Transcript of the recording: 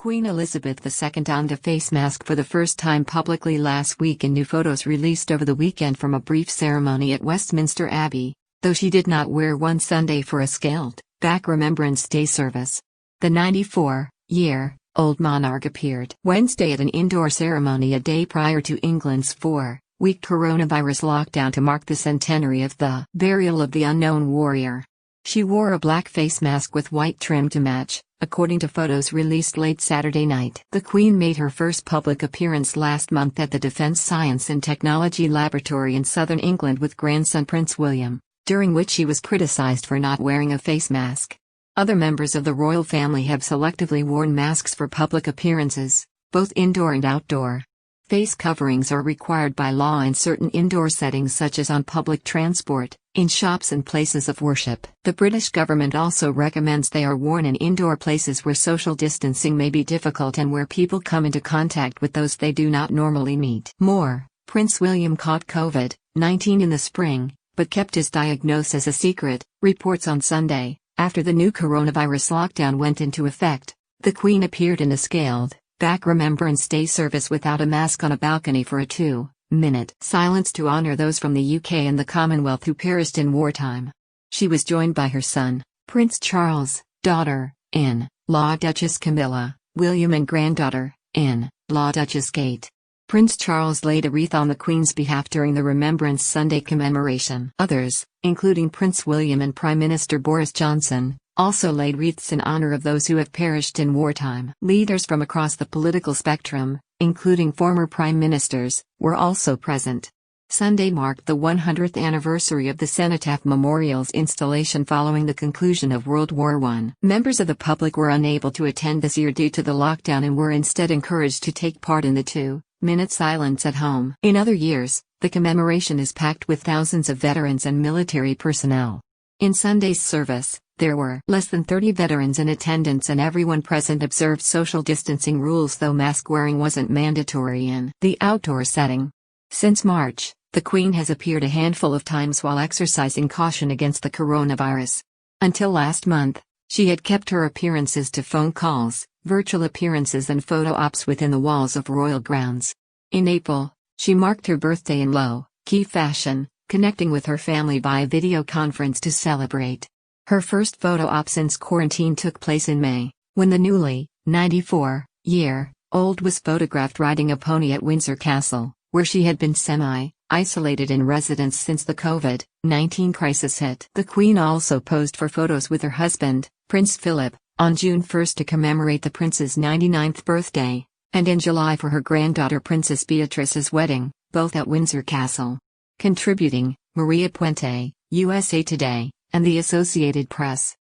Queen Elizabeth II donned a face mask for the first time publicly last week in new photos released over the weekend from a brief ceremony at Westminster Abbey, though she did not wear one Sunday for a scaled-back Remembrance Day service. The 94-year-old monarch appeared Wednesday at an indoor ceremony a day prior to England's 4-week coronavirus lockdown to mark the centenary of the burial of the unknown warrior. She wore a black face mask with white trim to match, according to photos released late Saturday night. The Queen made her first public appearance last month at the Defence Science and Technology Laboratory in southern England with grandson Prince William, during which she was criticised for not wearing a face mask. Other members of the royal family have selectively worn masks for public appearances, both indoor and outdoor. Face coverings are required by law in certain indoor settings such as on public transport, in shops and places of worship. The British government also recommends they are worn in indoor places where social distancing may be difficult and where people come into contact with those they do not normally meet. Prince William caught COVID-19 in the spring, but kept his diagnosis a secret, reports on Sunday. After the new coronavirus lockdown went into effect, the Queen appeared in a scaled-back Remembrance Day service without a mask on a balcony for a 2-minute silence to honor those from the UK and the Commonwealth who perished in wartime. She was joined by her son, Prince Charles, daughter-in-law Duchess Camilla, William and granddaughter-in-law Duchess Kate. Prince Charles laid a wreath on the Queen's behalf during the Remembrance Sunday commemoration. Others, including Prince William and Prime Minister Boris Johnson, also laid wreaths in honor of those who have perished in wartime. Leaders from across the political spectrum, including former prime ministers, were also present. Sunday marked the 100th anniversary of the Cenotaph Memorial's installation following the conclusion of World War I. Members of the public were unable to attend this year due to the lockdown and were instead encouraged to take part in the 2-minute silence at home. In other years, the commemoration is packed with thousands of veterans and military personnel. In Sunday's service, there were less than 30 veterans in attendance and everyone present observed social distancing rules, though mask wearing wasn't mandatory in the outdoor setting. Since March, the Queen has appeared a handful of times while exercising caution against the coronavirus. Until last month, she had kept her appearances to phone calls, virtual appearances and photo ops within the walls of royal grounds. In April, she marked her birthday in low-key fashion, connecting with her family via video conference to celebrate. Her first photo op since quarantine took place in May, when the newly 94-year-old was photographed riding a pony at Windsor Castle, where she had been semi-isolated in residence since the COVID-19 crisis hit. The Queen also posed for photos with her husband, Prince Philip, on June 1 to commemorate the prince's 99th birthday, and in July for her granddaughter Princess Beatrice's wedding, both at Windsor Castle. Contributing, Maria Puente, USA Today, and the Associated Press.